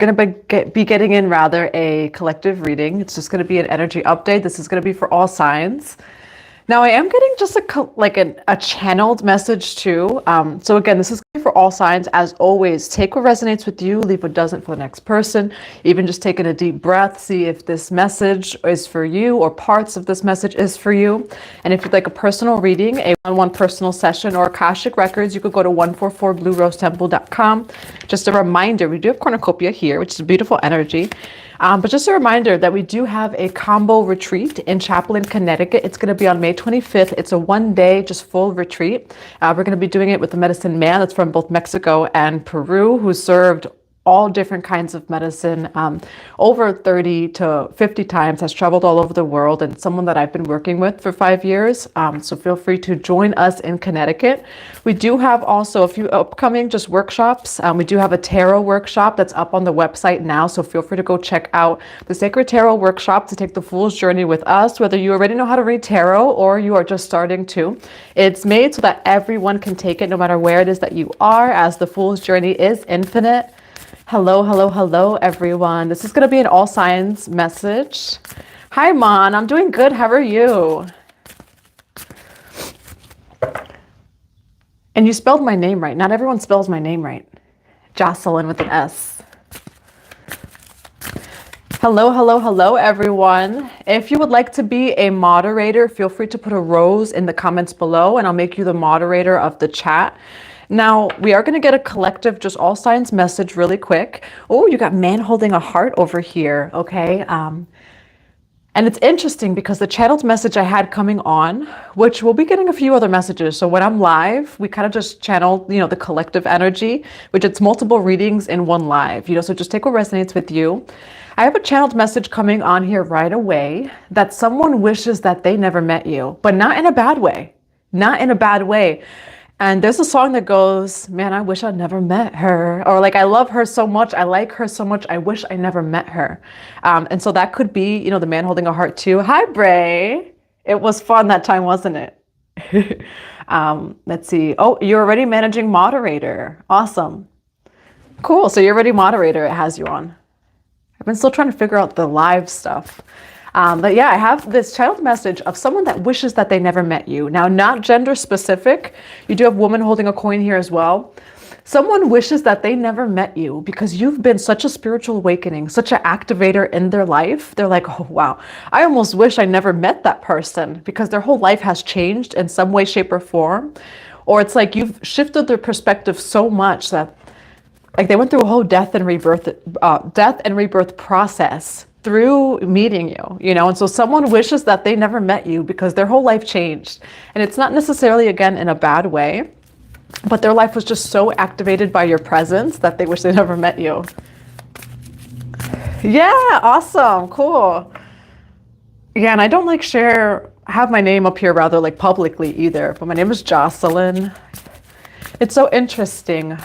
going to be getting in rather a collective reading. It's just going to be an energy update. This is going to be for all signs. Now I am getting just a channeled message too. So again, this is going to be for all signs. As always, take what resonates with you, leave what doesn't for the next person. Even just taking a deep breath, see if this message is for you or parts of this message is for you. And if you'd like a personal reading, a one-on-one personal session or Akashic Records, you could go to 144bluerosetemple.com. Just a reminder, we do have cornucopia here, which is a beautiful energy. But just a reminder that we do have a KAMBO retreat in Chaplin, Connecticut. It's going to be on May 25th. It's a one-day, just full retreat. We're going to be doing it with a medicine man that's from both Mexico and Peru, who served all different kinds of medicine over 30 to 50 times, has traveled all over the world, and someone that I've been working with for 5 years. So feel free to join us in Connecticut. We do have also a few upcoming just workshops. We do have a tarot workshop that's up on the website now, so feel free to go check out the Sacred Tarot workshop to take the Fool's Journey with us, whether you already know how to read tarot or you are just starting to. It's made so that everyone can take it no matter where it is that you are, as the Fool's Journey is infinite. Hello, hello, hello, everyone. This is going to be an all signs message. Hi, Mon. I'm doing good. How are you? And you spelled my name right. Not everyone spells my name right. Jocelyn with an S. Hello, hello, hello, everyone. If you would like to be a moderator, feel free to put a rose in the comments below, and I'll make you the moderator of the chat. Now, we are going to get a collective, just all signs message really quick. Oh, you got man holding a heart over here. Okay. And it's interesting because the channeled message I had coming on, which we'll be getting a few other messages. So when I'm live, we kind of just channel, the collective energy, which it's multiple readings in one live, so just take what resonates with you. I have a channeled message coming on here right away that someone wishes that they never met you, but not in a bad way, not in a bad way. And there's a song that goes, man, I wish I'd never met her. Or like, I love her so much. I like her so much. I wish I never met her. And so that could be, the man holding a heart too. Hi, Bray. It was fun that time, wasn't it? Let's see. Oh, you're already managing moderator. Awesome. Cool. So you're already moderator. It has you on. I've been still trying to figure out the live stuff. But yeah, I have this child message of someone that wishes that they never met you. Now, not gender specific. You do have woman holding a coin here as well. Someone wishes that they never met you because you've been such a spiritual awakening, such an activator in their life. They're like, oh, wow, I almost wish I never met that person, because their whole life has changed in some way, shape, or form. Or it's like you've shifted their perspective so much that like they went through a whole death and rebirth process through meeting you, and so someone wishes that they never met you because their whole life changed. And it's not necessarily, again, in a bad way, but their life was just so activated by your presence that they wish they never met you. Yeah, awesome, cool. Yeah, and I don't have my name up here rather like publicly either, but my name is Jocelyn. It's so interesting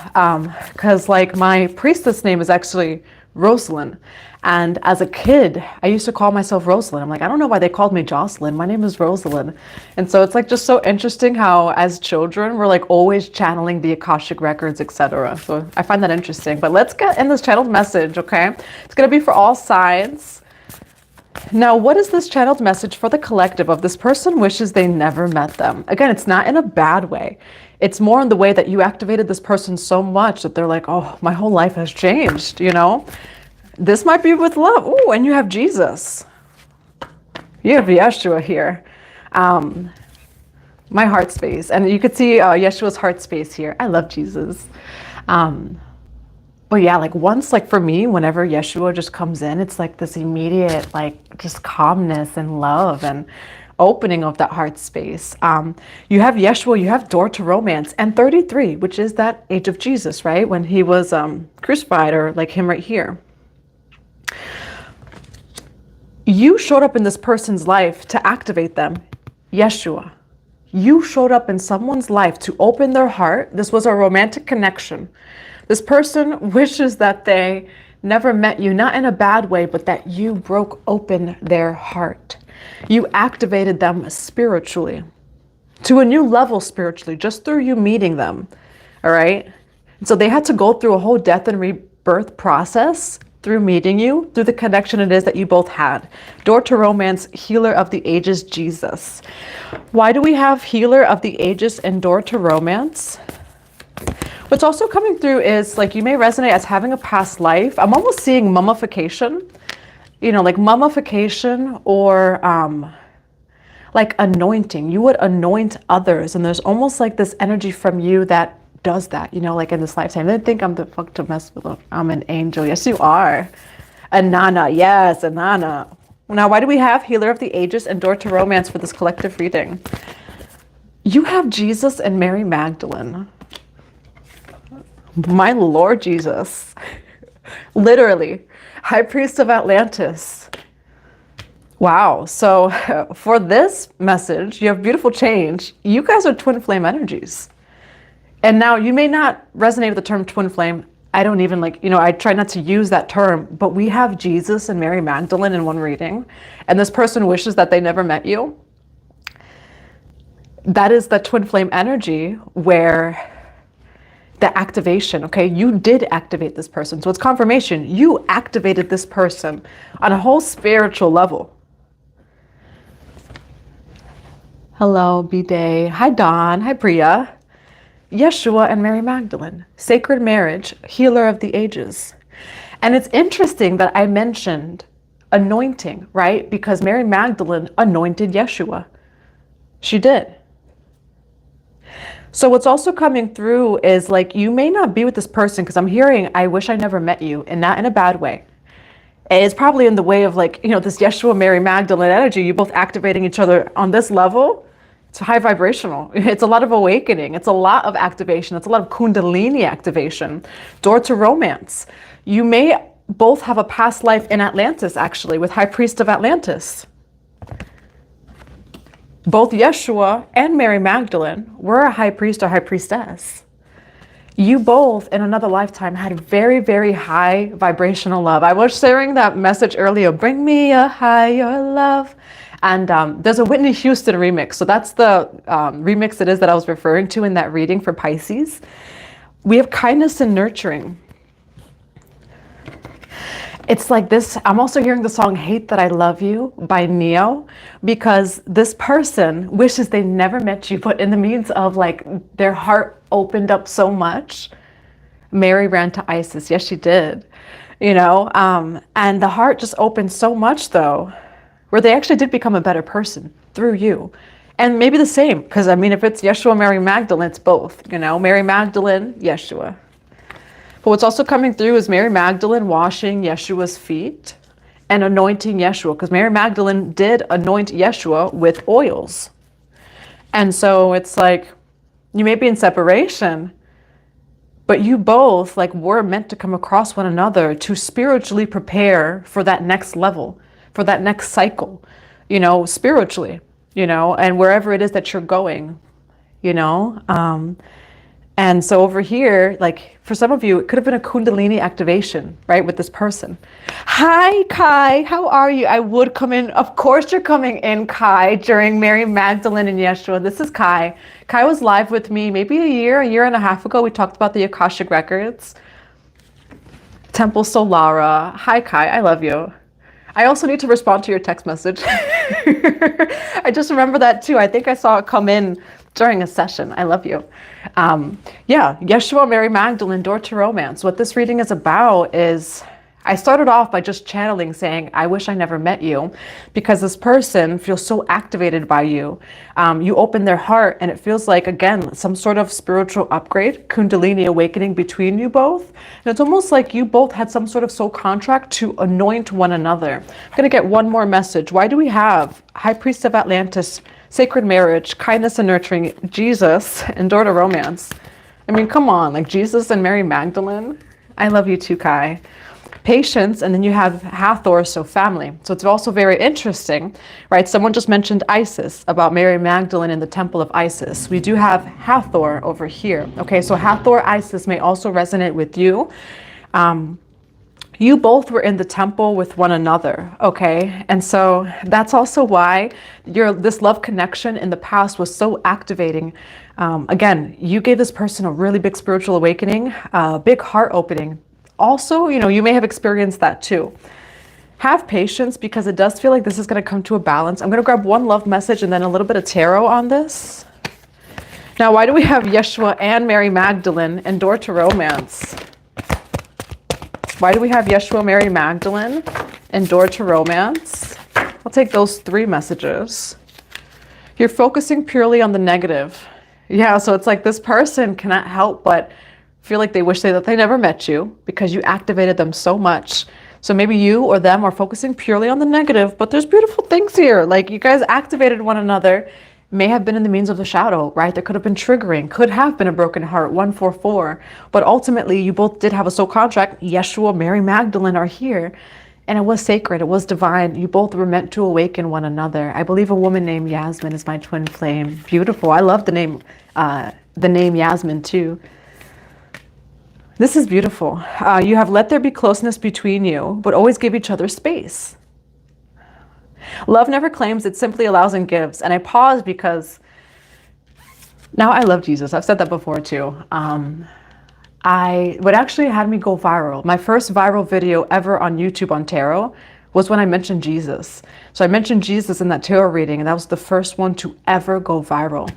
because like my priestess name is actually Rosalind. And as a kid, I used to call myself Rosalind. I'm like, I don't know why they called me Jocelyn. My name is Rosalind. And so it's like just so interesting how as children, we're like always channeling the Akashic Records, etc. So I find that interesting. But let's get in this channeled message, okay? It's going to be for all signs. Now, what is this channeled message for the collective of this person wishes they never met them? Again, it's not in a bad way. It's more in the way that you activated this person so much that they're like, oh, my whole life has changed, This might be with love. Oh, and you have Jesus. You have Yeshua here. My heart space. And you could see Yeshua's heart space here. I love Jesus. But yeah, like once, like for me, whenever Yeshua just comes in, it's like this immediate, like just calmness and love and opening of that heart space. You have Yeshua, you have door to romance, and 33, which is that age of Jesus, right? When he was crucified, or like him right here. You showed up in this person's life to activate them. Yeshua. You showed up in someone's life to open their heart. This was a romantic connection. This person wishes that they never met you, not in a bad way, but that you broke open their heart. You activated them spiritually to a new level spiritually, just through you meeting them. All right. And so they had to go through a whole death and rebirth process through meeting you, through the connection it is that you both had. Door to romance, healer of the ages, Jesus. Why do we have healer of the ages and door to romance? What's also coming through is like you may resonate as having a past life. I'm almost seeing mummification, you know, like mummification or like anointing. You would anoint others, and there's almost like this energy from you that does that, you know, like in this lifetime. They think I'm the fuck to mess with them. I'm an angel. Yes, you are. Anana. Yes, Anana. Now, why do we have healer of the ages and door to romance for this collective reading? You have Jesus and Mary Magdalene. My Lord Jesus. Literally. High Priest of Atlantis. Wow. So for this message, you have beautiful change. You guys are twin flame energies. And now you may not resonate with the term twin flame. I don't even like, you know, I try not to use that term, but we have Jesus and Mary Magdalene in one reading, and this person wishes that they never met you. That is the twin flame energy where the activation, okay? You did activate this person. So it's confirmation. You activated this person on a whole spiritual level. Hello, B-Day. Hi, Dawn. Hi, Priya. Yeshua and Mary Magdalene, sacred marriage, healer of the ages. And it's interesting that I mentioned anointing, right? Because Mary Magdalene anointed Yeshua. She did. So what's also coming through is like, you may not be with this person, because I'm hearing, I wish I never met you, and not in a bad way. It's probably in the way of like, you know, this Yeshua, Mary Magdalene energy, you both activating each other on this level. It's high vibrational. It's a lot of awakening. It's a lot of activation. It's a lot of Kundalini activation. Door to romance. You may both have a past life in Atlantis, actually, with High Priest of Atlantis. Both Yeshua and Mary Magdalene were a high priest or high priestess. You both, in another lifetime, had very, very high vibrational love. I was sharing that message earlier, bring me a higher love. And there's a Whitney Houston remix. So that's the remix it is that I was referring to in that reading for Pisces. We have kindness and nurturing. It's like this. I'm also hearing the song Hate That I Love You by Neo, because this person wishes they never met you, but in the means of like their heart opened up so much. Mary ran to Isis. Yes, she did. You know, and the heart just opened so much though, where they actually did become a better person through you. And maybe the same, because I mean, if it's Yeshua, Mary Magdalene, it's both, you know, Mary Magdalene, Yeshua. But what's also coming through is Mary Magdalene washing Yeshua's feet and anointing Yeshua, because Mary Magdalene did anoint Yeshua with oils. And so it's like, you may be in separation, but you both like were meant to come across one another to spiritually prepare for that next level, for that next cycle, you know, spiritually, you know, and wherever it is that you're going, you know. And so over here, like for some of you, it could have been a Kundalini activation, right, with this person. Hi, Kai, how are you? I would come in. Of course you're coming in, Kai, during Mary Magdalene and Yeshua. This is Kai. Kai was live with me maybe a year and a half ago. We talked about the Akashic Records. Temple Solara. Hi, Kai, I love you. I also need to respond to your text message. I just remember that too. I think I saw it come in during a session. I love you. Yeah, Yeshua, Mary Magdalene, door to romance. What this reading is about is, I started off by just channeling saying, I wish I never met you, because this person feels so activated by you. You open their heart and it feels like, again, some sort of spiritual upgrade, Kundalini awakening between you both. And it's almost like you both had some sort of soul contract to anoint one another. I'm gonna get one more message. Why do we have High Priest of Atlantis, sacred marriage, kindness and nurturing, Jesus, and door to romance? I mean, come on, like Jesus and Mary Magdalene. I love you too, Kai. Patience, and then you have Hathor, so family. So it's also very interesting, right? Someone just mentioned Isis, about Mary Magdalene in the temple of Isis. We do have Hathor over here. Okay, so Hathor, Isis may also resonate with you. You both were in the temple with one another, okay? And so that's also why this love connection in the past was so activating. Again, you gave this person a really big spiritual awakening, big heart opening, also, you know, you may have experienced that too. Have patience, because it does feel like this is going to come to a balance. I'm going to grab one love message and then a little bit of tarot on this. Now, why do we have Yeshua and Mary Magdalene and door to romance? Why do we have Yeshua, Mary Magdalene and door to romance? I'll take those 3 messages. You're focusing purely on the negative. Yeah, so it's like this person cannot help but feel like they wish that they never met you because you activated them so much. So maybe you or them are focusing purely on the negative, but there's beautiful things here. Like you guys activated one another, may have been in the means of the shadow, right? There could have been triggering, could have been a broken heart, 144. But ultimately, you both did have a soul contract. Yeshua, Mary Magdalene are here. And it was sacred, it was divine. You both were meant to awaken one another. I believe a woman named Yasmin is my twin flame. Beautiful. I love the name Yasmin too. This is beautiful. You have let there be closeness between you, but always give each other space. Love never claims, it simply allows and gives. And I pause because now I love Jesus. I've said that before too. What actually had me go viral, my first viral video ever on YouTube on tarot, was when I mentioned Jesus. So I mentioned Jesus in that tarot reading, and that was the first one to ever go viral.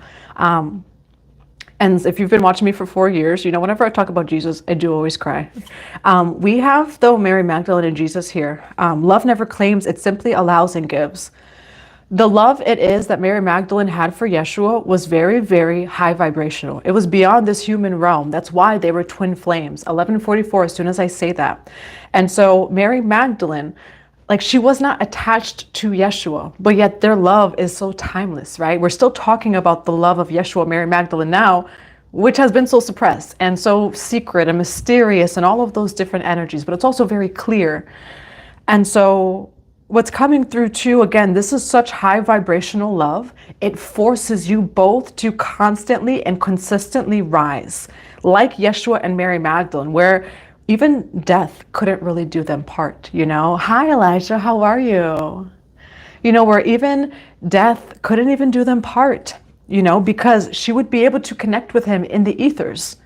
And if you've been watching me for 4 years, you know, whenever I talk about Jesus, I do always cry. We have, though, Mary Magdalene and Jesus here. Love never claims, it simply allows and gives. The love it is that Mary Magdalene had for Yeshua was very, very high vibrational. It was beyond this human realm. That's why they were twin flames. 1144, as soon as I say that. And so Mary Magdalene, like, she was not attached to Yeshua, but yet their love is so timeless, right? We're still talking about the love of Yeshua, Mary Magdalene now, which has been so suppressed and so secret and mysterious and all of those different energies, but it's also very clear. And so what's coming through too, again, this is such high vibrational love. It forces you both to constantly and consistently rise, like Yeshua and Mary Magdalene, where even death couldn't really do them part, you know? Hi, Elijah, how are you? You know, where even death couldn't even do them part, you know, because she would be able to connect with him in the ethers.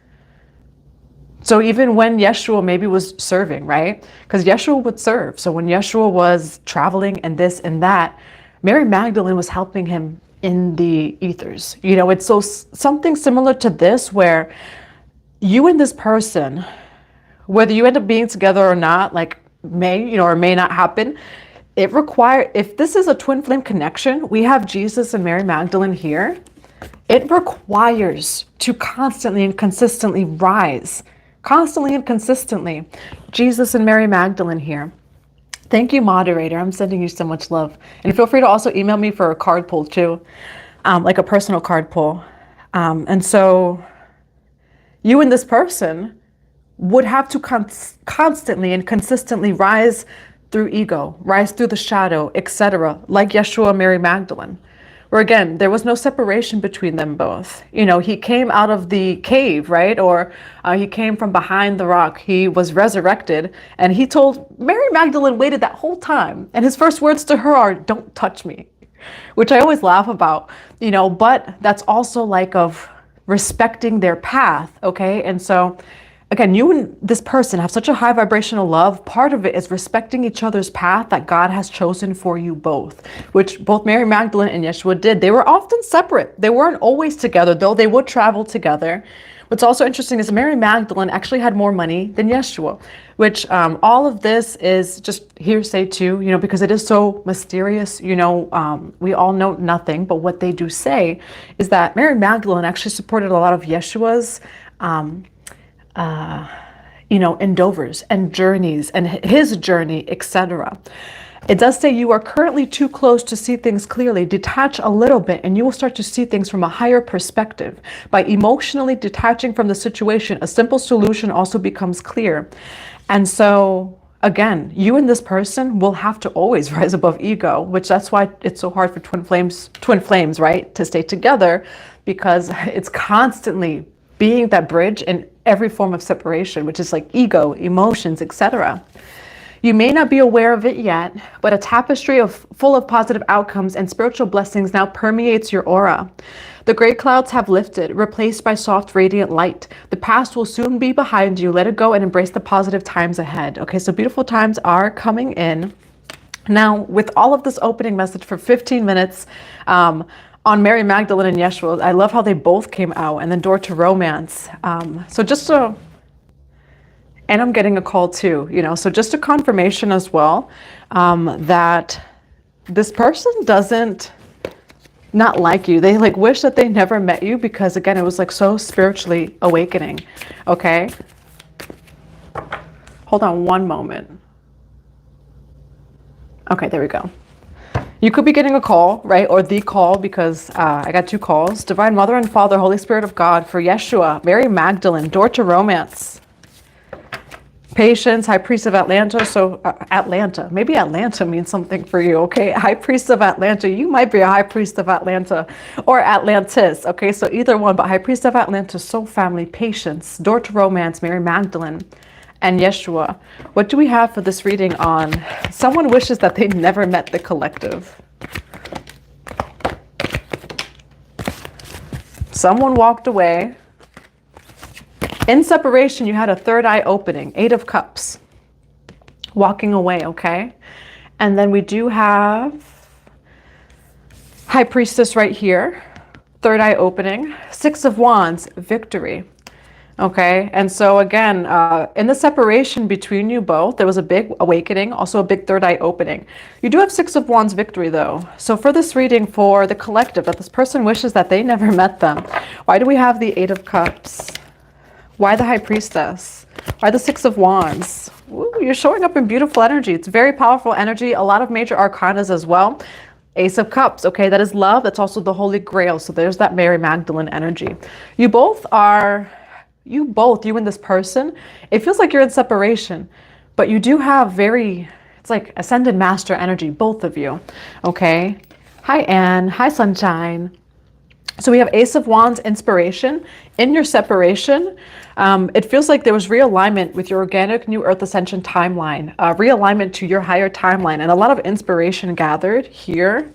So even when Yeshua maybe was serving, right? Because Yeshua would serve. So when Yeshua was traveling and this and that, Mary Magdalene was helping him in the ethers. You know, it's so something similar to this, where you and this person, whether you end up being together or not, like may, you know, or may not happen, it requires, if this is a twin flame connection, we have Jesus and Mary Magdalene here. It requires to constantly and consistently rise. Constantly and consistently. Jesus and Mary Magdalene here. Thank you, moderator. I'm sending you so much love. And feel free to also email me for a card pull too, like a personal card pull. And so you and this person would have to constantly and consistently rise through ego, rise through the shadow, etc., like Yeshua and Mary Magdalene. Where again, there was no separation between them both. You know, he came out of the cave, right? Or he came from behind the rock. He was resurrected, and he told Mary Magdalene waited that whole time. And his first words to her are, "Don't touch me," which I always laugh about, you know, but that's also like of respecting their path. Okay. And so again, you and this person have such a high vibrational love. Part of it is respecting each other's path that God has chosen for you both, which both Mary Magdalene and Yeshua did. They were often separate. They weren't always together, though they would travel together. What's also interesting is Mary Magdalene actually had more money than Yeshua, which all of this is just hearsay too, you know, because it is so mysterious. You know, we all know nothing, but what they do say is that Mary Magdalene actually supported a lot of Yeshua's you know, endeavors and journeys and his journey, etc. It does say you are currently too close to see things clearly. Detach a little bit and you will start to see things from a higher perspective. By emotionally detaching from the situation, a simple solution also becomes clear. And so again, you and this person will have to always rise above ego, which that's why it's so hard for twin flames, right? To stay together, because it's constantly being that bridge in every form of separation, which is like ego, emotions, etc. You may not be aware of it yet, but a tapestry full of positive outcomes and spiritual blessings now permeates your aura. The gray clouds have lifted, replaced by soft, radiant light. The past will soon be behind you. Let it go and embrace the positive times ahead. Okay, so beautiful times are coming in. Now, with all of this opening message for 15 minutes on Mary Magdalene and Yeshua, I love how they both came out, and then door to romance. And I'm getting a call too, so just a confirmation as well, that this person doesn't not like you. They like wish that they never met you, because again, it was like so spiritually awakening. Okay. Hold on one moment. Okay, there we go. You could be getting a call, right? Or the call, because I got 2 calls. Divine Mother and Father, Holy Spirit of God, for Yeshua, Mary Magdalene, door to romance. Patience, High Priest of Atlanta. So Atlanta, maybe Atlanta means something for you. Okay, High Priest of Atlanta. You might be a High Priest of Atlanta or Atlantis. Okay, so either one, but High Priest of Atlanta, soul family, patience, door to romance, Mary Magdalene, and Yeshua. What do we have for this reading on someone wishes that they never met the collective? Someone walked away. In separation, you had a third eye opening, 8 of Cups. Walking away, okay? And then we do have High Priestess right here. Third eye opening. 6 of Wands, victory. Okay, and so again, in the separation between you both, there was a big awakening, also a big third eye opening. You do have 6 of Wands victory though. So for this reading for the collective, that this person wishes that they never met them. Why do we have the 8 of Cups? Why the High Priestess? Why the 6 of Wands? Ooh, you're showing up in beautiful energy. It's very powerful energy. A lot of major arcanas as well. Ace of Cups, okay, that is love. That's also the Holy Grail. So there's that Mary Magdalene energy. You and this person, it feels like you're in separation, but you do have it's like ascended master energy, both of you. Okay. Hi, Anne. Hi, Sunshine. So we have Ace of Wands, inspiration. In your separation, it feels like there was realignment with your organic new earth ascension timeline, realignment to your higher timeline, and a lot of inspiration gathered here.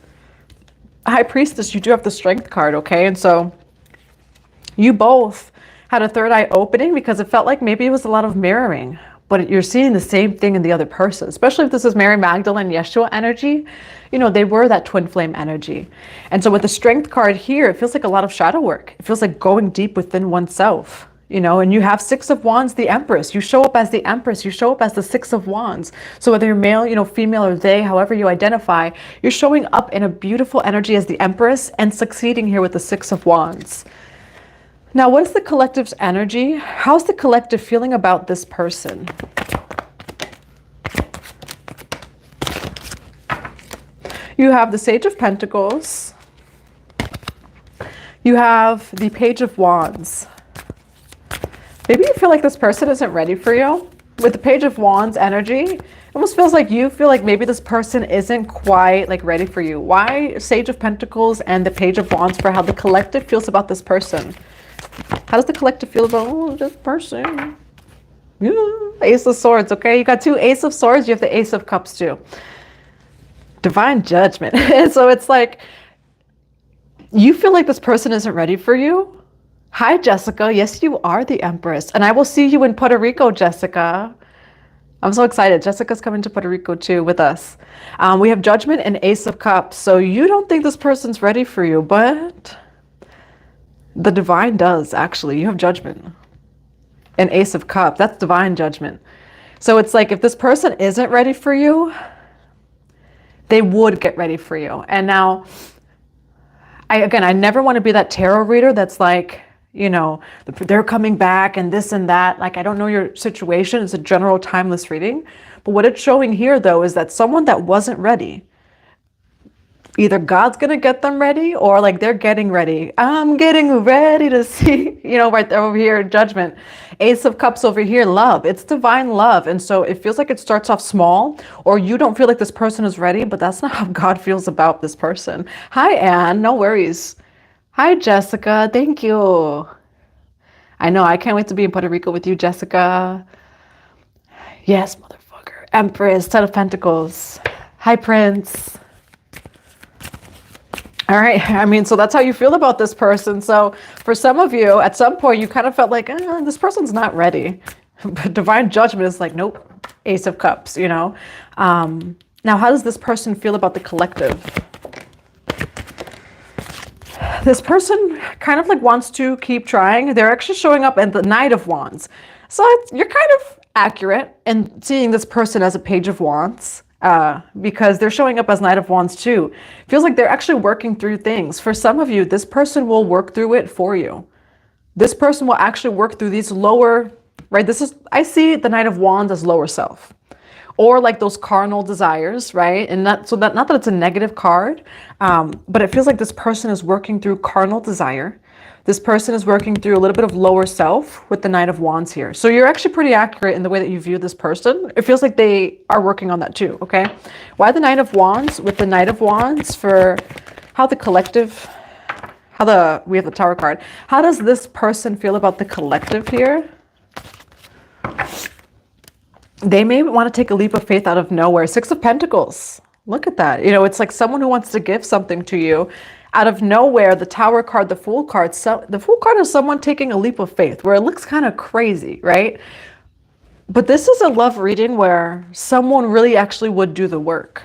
High Priestess, you do have the Strength card, okay? And so you both had a third eye opening, because it felt like maybe it was a lot of mirroring, but you're seeing the same thing in the other person, especially if this is Mary Magdalene, Yeshua energy. They were that twin flame energy. And so with the Strength card here, it feels like a lot of shadow work. It feels like going deep within oneself, and you have 6 of Wands, the Empress. You show up as the Empress. You show up as the 6 of Wands. So whether you're male, female, or they, however you identify, you're showing up in a beautiful energy as the Empress and succeeding here with the 6 of Wands. Now, what is the collective's energy? How's the collective feeling about this person? You have the Sage of Pentacles. You have the Page of Wands. Maybe you feel like this person isn't ready for you. With the Page of Wands energy, it almost feels like you feel like maybe this person isn't quite like ready for you. Why Sage of Pentacles and the Page of Wands for how the collective feels about this person? How does the collective feel about this person? Yeah. Ace of Swords, okay? You got 2 Ace of Swords, you have the Ace of Cups too. Divine Judgment. So it's like, you feel like this person isn't ready for you. Hi, Jessica. Yes, you are the Empress. And I will see you in Puerto Rico, Jessica. I'm so excited. Jessica's coming to Puerto Rico too with us. We have Judgment and Ace of Cups. So you don't think this person's ready for you, but the Divine does, actually. You have Judgment and Ace of Cups. That's Divine Judgment. So it's like, if this person isn't ready for you, they would get ready for you. And now, I never want to be that tarot reader that's like, they're coming back and this and that. Like, I don't know your situation. It's a general timeless reading. But what it's showing here, though, is that someone that wasn't ready, either God's going to get them ready, or like they're getting ready. I'm getting ready to see, right there over here, Judgment. Ace of Cups over here, love. It's divine love. And so it feels like it starts off small, or you don't feel like this person is ready, but that's not how God feels about this person. Hi, Anne. No worries. Hi, Jessica. Thank you. I know. I can't wait to be in Puerto Rico with you, Jessica. Yes, motherfucker. Empress, Ten of Pentacles. Hi, Prince. All right. I mean, so that's how you feel about this person. So for some of you, at some point, you kind of felt like, this person's not ready. But divine judgment is like, nope, Ace of Cups, you know. Now, how does this person feel about the collective? This person kind of like wants to keep trying. They're actually showing up at the Knight of Wands. So you're kind of accurate in seeing this person as a Page of Wands. Because they're showing up as Knight of Wands too. Feels like they're actually working through things. For some of you, this person will work through it for you. This person will actually work through these lower, right? I see the Knight of Wands as lower self, or like those carnal desires, right? And not that it's a negative card, but it feels like this person is working through carnal desire. This person is working through a little bit of lower self with the Knight of Wands here. So you're actually pretty accurate in the way that you view this person. It feels like they are working on that too, okay? Why the Knight of Wands with the Knight of Wands for how the collective, we have the Tower card. How does this person feel about the collective here? They may want to take a leap of faith out of nowhere. Six of Pentacles. Look at that. You know, it's like someone who wants to give something to you. Out of nowhere, the Tower card, the Fool card. So the Fool card is someone taking a leap of faith where it looks kind of crazy, right? But this is a love reading where someone really actually would do the work.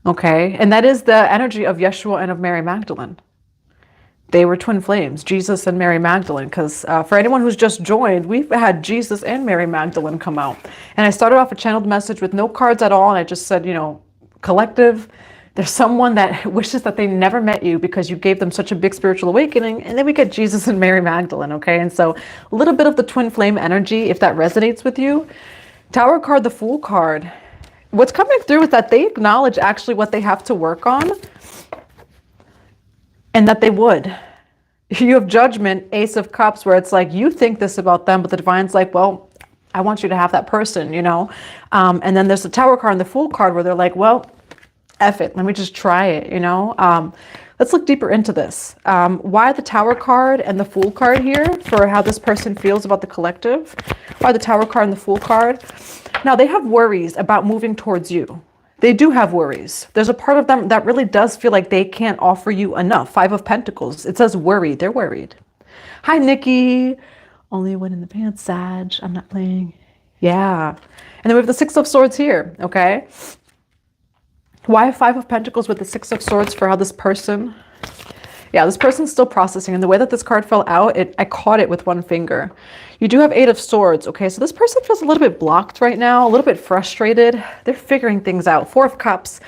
Okay? And that is the energy of Yeshua and of Mary Magdalene. They were twin flames, Jesus and Mary Magdalene, because for anyone who's just joined, we've had Jesus and Mary Magdalene come out. And I started off a channeled message with no cards at all, and I just said, you know, collective, there's someone that wishes that they never met you because you gave them such a big spiritual awakening, and then we get Jesus and Mary Magdalene, okay? And so a little bit of the twin flame energy, if that resonates with you. Tower card, the Fool card. What's coming through is that they acknowledge actually what they have to work on, and that they would. You have Judgment, Ace of Cups, where it's like you think this about them, but the Divine's like, well, I want you to have that person, you know? And then there's the Tower card and the Fool card where they're like, well, F it, let me just try it, you know? Let's look deeper into this. Why the Tower card and the Fool card here for how this person feels about the collective? Why the Tower card and the Fool card? Now, they have worries about moving towards you. They do have worries. There's a part of them that really does feel like they can't offer you enough. Five of Pentacles. It says worry. They're worried. Hi, Nikki. Only one in the pants, Sag. I'm not playing. Yeah. And then we have the Six of Swords here, okay? Why Five of Pentacles with the Six of Swords for how this person... Yeah, this person's still processing. And the way that this card fell out, I caught it with one finger. You do have Eight of Swords. Okay, so this person feels a little bit blocked right now, a little bit frustrated. They're figuring things out. Four of Cups.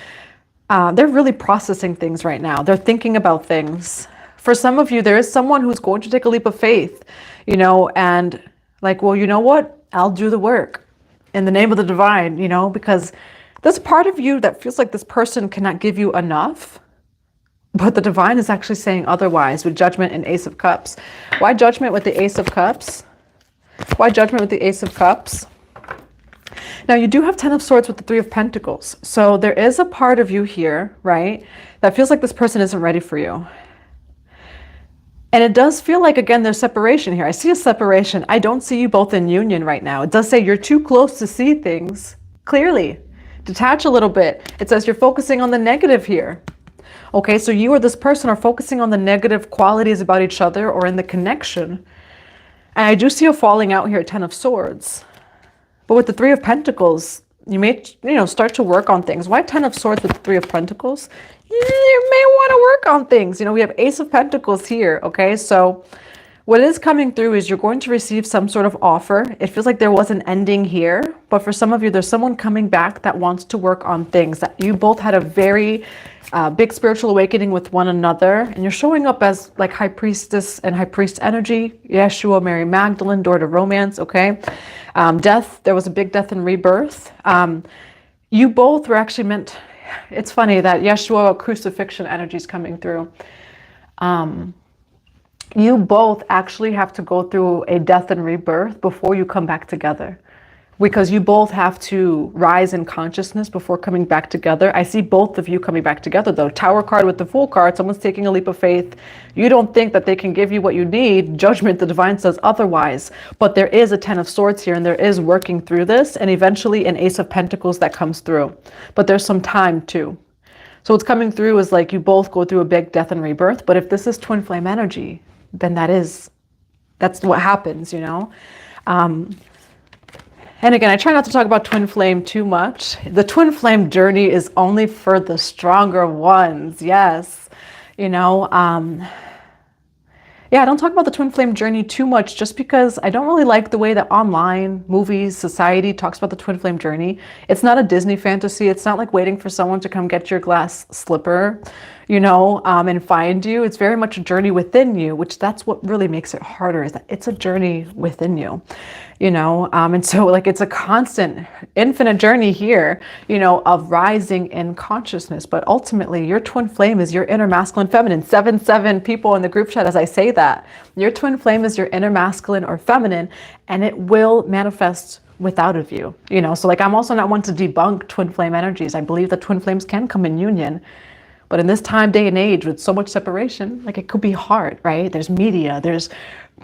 They're really processing things right now. They're thinking about things. For some of you, there is someone who's going to take a leap of faith, you know, and like, well, you know what? I'll do the work in the name of the Divine, you know, because there's part of you that feels like this person cannot give you enough. But the Divine is actually saying otherwise with Judgment and Ace of Cups. Why Judgment with the Ace of Cups? Why Judgment with the Ace of Cups? Now, you do have Ten of Swords with the Three of Pentacles. So there is a part of you here, right, that feels like this person isn't ready for you. And it does feel like, again, there's separation here. I see a separation. I don't see you both in union right now. It does say you're too close to see things clearly. Detach a little bit. It says you're focusing on the negative here. Okay, so you or this person are focusing on the negative qualities about each other or in the connection. And I do see a falling out here, Ten of Swords. But with the Three of Pentacles, you may, you know, start to work on things. Why Ten of Swords with the Three of Pentacles? You may want to work on things. You know, we have Ace of Pentacles here, okay? So what is coming through is you're going to receive some sort of offer. It feels like there was an ending here, but for some of you, there's someone coming back that wants to work on things. That you both had a very big spiritual awakening with one another, and you're showing up as like High Priestess and High Priest energy, Yeshua, Mary Magdalene, door to romance, okay? Death, there was a big death and rebirth. You both were actually meant, it's funny that Yeshua crucifixion energy is coming through. You both actually have to go through a death and rebirth before you come back together. because you both have to rise in consciousness before coming back together. I see both of you coming back together though. Tower card with the Fool card, someone's taking a leap of faith. You don't think that they can give you what you need. Judgment, the divine says otherwise. But there is a 10 of Swords here, and there is working through this, and eventually an Ace of Pentacles that comes through. But there's some time too. So what's coming through is like you both go through a big death and rebirth. But if this is twin flame energy, then that's what happens, you know? And again, I try not to talk about twin flame too much. The twin flame journey is only for the stronger ones. Yes. You know, yeah, I don't talk about the twin flame journey too much just because I don't really like the way that online, movies, society talks about the twin flame journey. It's not a Disney fantasy. It's not like waiting for someone to come get your glass slipper, you know, and find you. It's very much a journey within you, which that's what really makes it harder, is that it's a journey within you. You know, and so like it's a constant, infinite journey here, you know, of rising in consciousness. But ultimately, your twin flame is your inner masculine feminine. 7 people in the group chat as I say that. Your twin flame is your inner masculine or feminine, and it will manifest without of you. You know, so like I'm also not one to debunk twin flame energies. I believe that twin flames can come in union. But in this time, day, and age with so much separation, like it could be hard, right? There's media, there's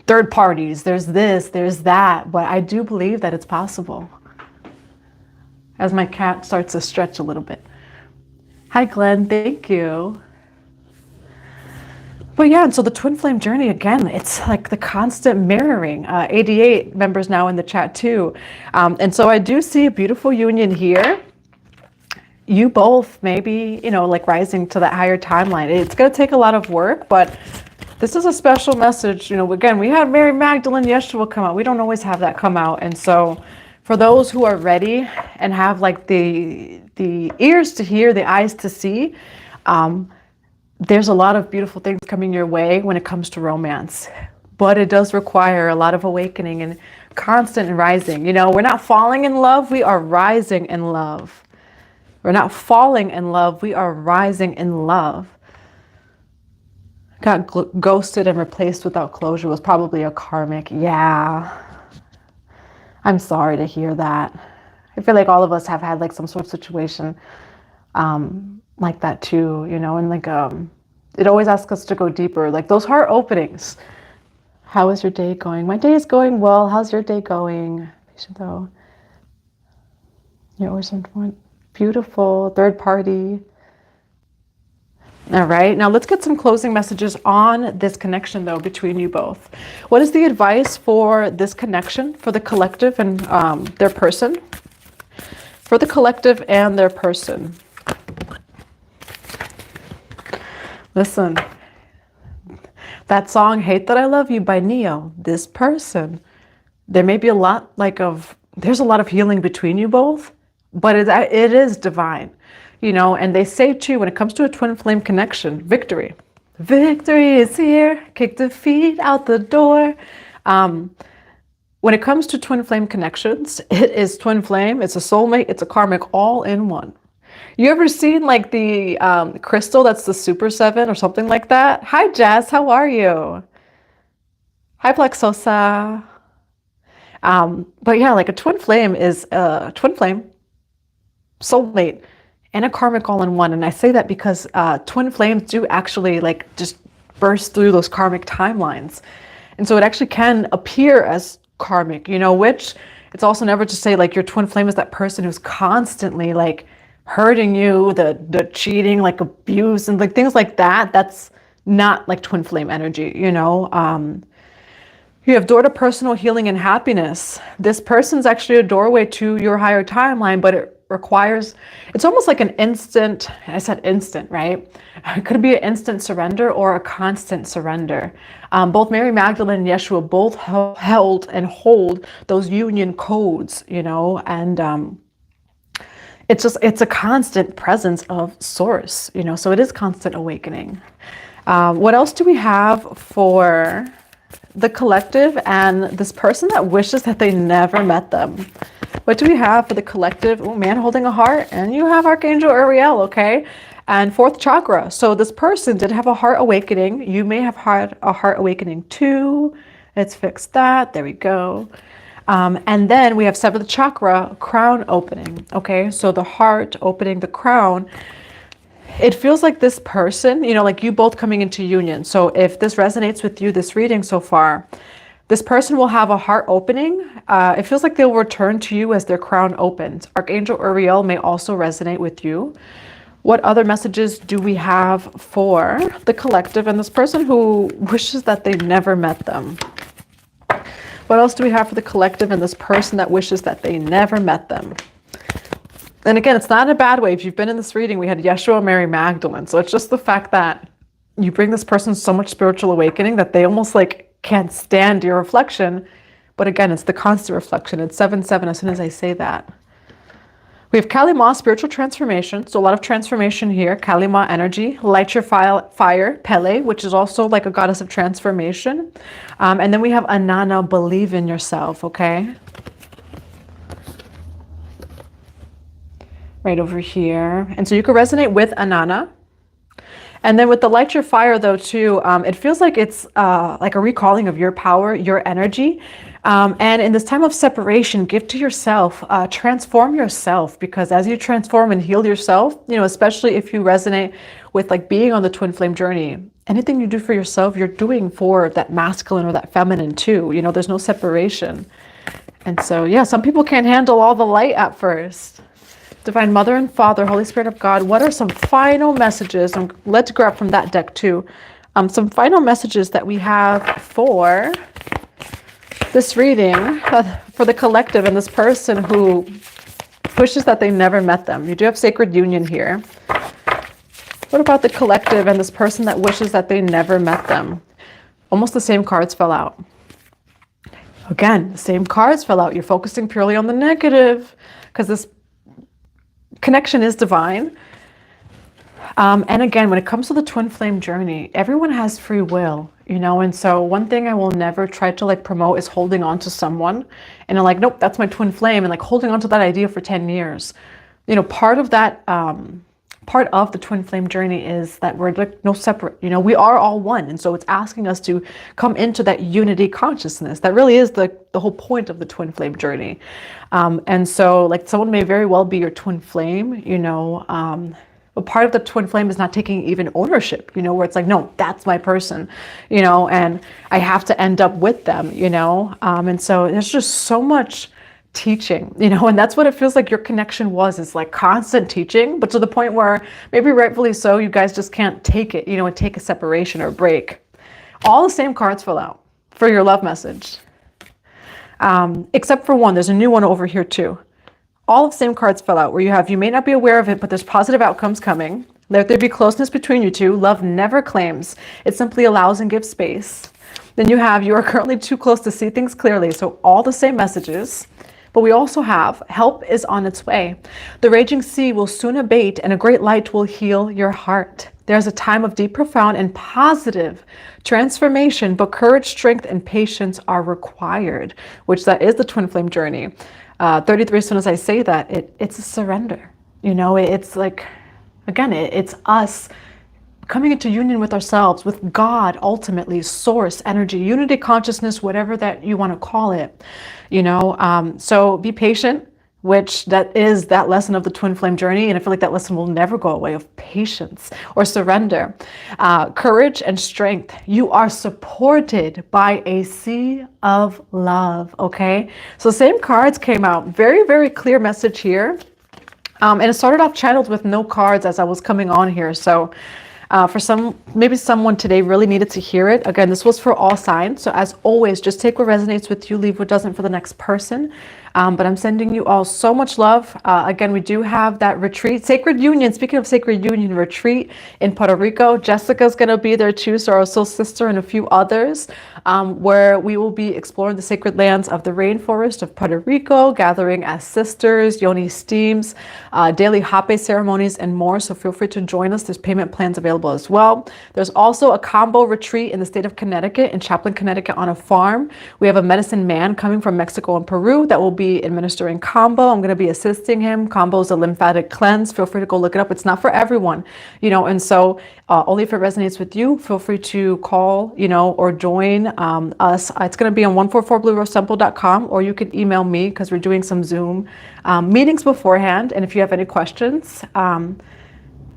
third parties, there's this, there's that. But I do believe that it's possible. As my cat starts to stretch a little bit. Hi, Glenn. Thank you. But yeah, and so the twin flame journey, again, it's like the constant mirroring. 88 members now in the chat too. And so I do see a beautiful union here. You both maybe, you know, like rising to that higher timeline. It's going to take a lot of work, but this is a special message. You know, again, we had Mary Magdalene, Yeshua come out. We don't always have that come out. And so for those who are ready and have like the ears to hear, the eyes to see, there's a lot of beautiful things coming your way when it comes to romance. But it does require a lot of awakening and constant rising. You know, we're not falling in love. We are rising in love. We're not falling in love. We are rising in love. Got ghosted and replaced without closure was probably a karmic. Yeah. I'm sorry to hear that. I feel like all of us have had like some sort of situation like that too, you know, and like it always asks us to go deeper. Like those heart openings. How is your day going? My day is going well. How's your day going? Patient though. You're always important. Beautiful. Third party. All right. Now let's get some closing messages on this connection though between you both. What is the advice for this connection for the collective and their person? For the collective and their person. Listen. That song, Hate That I Love You by Neo, this person, there may be a lot there's a lot of healing between you both. But it is divine, you know, and they say too, when it comes to a twin flame connection, victory. Victory is here. Kick defeat out the door. When it comes to twin flame connections, it is twin flame. It's a soulmate. It's a karmic all in one. You ever seen like the crystal that's the Super 7 or something like that? Hi, Jazz. How are you? Hi, Plexosa. But yeah, like a twin flame is a twin flame. Soulmate and a karmic all in one. And I say that because twin flames do actually like just burst through those karmic timelines. And so it actually can appear as karmic, you know, which it's also never to say like your twin flame is that person who's constantly like hurting you, the cheating, like abuse and like things like that. That's not like twin flame energy, you know. You have door to personal healing and happiness. This person's actually a doorway to your higher timeline, but it requires, it's almost like an instant, I said instant, right? It could be an instant surrender or a constant surrender. Both Mary Magdalene and Yeshua both held and hold those union codes, you know, and it's a constant presence of source, you know, so it is constant awakening. What else do we have for the collective and this person that wishes that they never met them? What do we have for the collective? Oh, man holding a heart, and you have Archangel Uriel, okay? And fourth chakra. So this person did have a heart awakening. You may have had a heart awakening too. Let's fix that. There we go. And then we have 7th chakra, crown opening. Okay, so the heart opening the crown. It feels like this person, you know, like you both coming into union. So if this resonates with you, this reading so far, this person will have a heart opening. It feels like they'll return to you as their crown opens. Archangel Uriel may also resonate with you. What other messages do we have for the collective and this person who wishes that they never met them? What else do we have for the collective and this person that wishes that they never met them? And again, it's not in a bad way. If you've been in this reading, we had Yeshua, Mary Magdalene. So it's just the fact that you bring this person so much spiritual awakening that they almost like can't stand your reflection. But again, it's the constant reflection. It's 7-7 as soon as I say that. We have Kali Ma, spiritual transformation. So a lot of transformation here. Kali Ma energy, light your fire, Pele, which is also like a goddess of transformation. And then we have Anana, believe in yourself, okay? Right over here. And so you can resonate with Anana. And then with the light your fire though too, it feels like it's like a recalling of your power, your energy. And in this time of separation, give to yourself, transform yourself, because as you transform and heal yourself, you know, especially if you resonate with like being on the twin flame journey, anything you do for yourself, you're doing for that masculine or that feminine too. You know, there's no separation. And so, yeah, some people can't handle all the light at first. Divine Mother and Father, Holy Spirit of God, what are some final messages? Let's grab from that deck too. Some final messages that we have for this reading, for the collective and this person who wishes that they never met them. You do have sacred union here. What about the collective and this person that wishes that they never met them? Almost the same cards fell out. Again, the same cards fell out. You're focusing purely on the negative because this connection is divine. And again, when it comes to the twin flame journey, everyone has free will, you know, and so one thing I will never try to like promote is holding on to someone and I'm like, nope, that's my twin flame, and like holding on to that idea for 10 years. You know, part of that, part of the twin flame journey is that we're like no separate, you know, we are all one. And so it's asking us to come into that unity consciousness. That really is the whole point of the twin flame journey. And so like someone may very well be your twin flame, you know, but part of the twin flame is not taking even ownership, you know, where it's like, no, that's my person, you know, and I have to end up with them, you know. And so there's just so much teaching, you know, and that's what it feels like your connection was. It's like constant teaching, but to the point where maybe rightfully so, you guys just can't take it, you know, and take a separation or break. All the same cards fell out for your love message. Except for one, there's a new one over here too. All of the same cards fell out where you have, you may not be aware of it, but there's positive outcomes coming. Let there be closeness between you two. Love never claims. It simply allows and gives space. Then you have, you are currently too close to see things clearly. So all the same messages. But we also have, help is on its way. The raging sea will soon abate and a great light will heal your heart. There's a time of deep, profound, and positive transformation, but courage, strength, and patience are required, which that is the twin flame journey. 33, as soon as I say that, it's a surrender. You know, it's like, again, it's us coming into union with ourselves, with God, ultimately, source, energy, unity, consciousness, whatever that you want to call it, you know. So be patient, which that is that lesson of the twin flame journey. And I feel like that lesson will never go away, of patience or surrender. Courage and strength. You are supported by a sea of love, okay? So same cards came out. Very, very clear message here. And it started off channeled with no cards as I was coming on here. So for some, maybe someone today really needed to hear it. Again, this was for all signs. So as always, just take what resonates with you, leave what doesn't for the next person. But I'm sending you all so much love. Again, we do have that retreat, Sacred Union. Speaking of Sacred Union retreat in Puerto Rico, Jessica's going to be there too. So our soul sister and a few others, where we will be exploring the sacred lands of the rainforest of Puerto Rico, gathering as sisters, yoni steams, daily hape ceremonies, and more. So feel free to join us. There's payment plans available as well. There's also a KAMBO retreat in the state of Connecticut, in Chaplin, Connecticut, on a farm. We have a medicine man coming from Mexico and Peru that will be be administering Kambo. I'm going to be assisting him. Kambo is a lymphatic cleanse. Feel free to go look it up. It's not for everyone, you know, and so only if it resonates with you, feel free to call, you know, or join us. It's going to be on 144bluerosetemple.com, or you can email me because we're doing some Zoom meetings beforehand. And if you have any questions,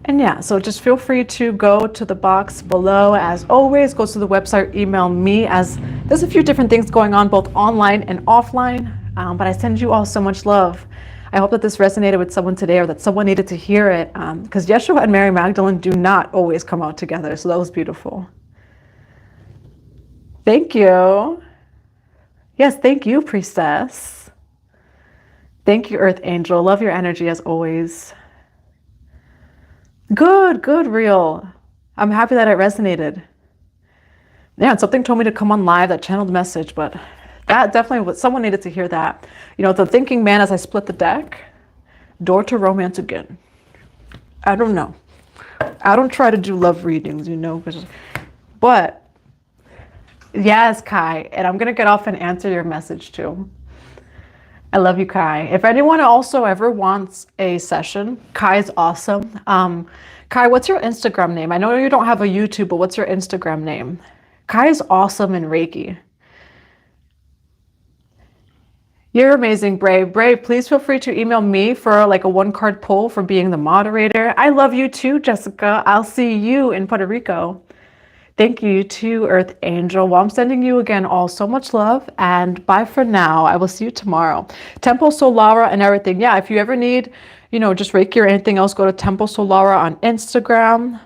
and yeah, so just feel free to go to the box below. As always, go to the website, email me, as there's a few different things going on both online and offline. But I send you all so much love. I hope that this resonated with someone today, or that someone needed to hear it, because Yeshua and Mary Magdalene do not always come out together. So that was beautiful. Thank you. Yes, thank you, Priestess. Thank you, Earth Angel. Love your energy as always. Good, real. I'm happy that it resonated. Yeah, and something told me to come on live, that channeled message, but that definitely was, someone needed to hear that. You know, the thinking man, as I split the deck, door to romance again. I don't know. I don't try to do love readings, you know, but yes, Kai, and I'm going to get off and answer your message too. I love you, Kai. If anyone also ever wants a session, Kai is awesome. Kai, what's your Instagram name? I know you don't have a YouTube, but what's your Instagram name? Kai is awesome in Reiki. You're amazing, Brave. Brave, please feel free to email me for like a 1-card pull for being the moderator. I love you too, Jessica. I'll see you in Puerto Rico. Thank you to Earth Angel. Well, I'm sending you again all so much love, and bye for now. I will see you tomorrow. Temple Solara and everything. Yeah, if you ever need, you know, just Reiki or anything else, go to Temple Solara on Instagram.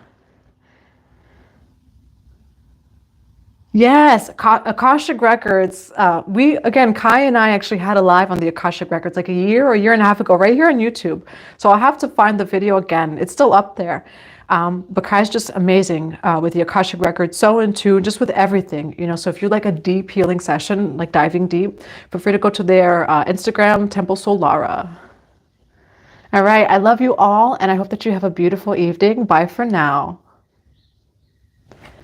Yes, Akashic Records. Again, Kai and I actually had a live on the Akashic Records like a year or a year and a half ago, right here on YouTube. So I'll have to find the video again. It's still up there. But Kai's just amazing with the Akashic Records, so in tune, just with everything, you know. So if you like a deep healing session, like diving deep, feel free to go to their Instagram, Temple Solara. All right, I love you all, and I hope that you have a beautiful evening. Bye for now.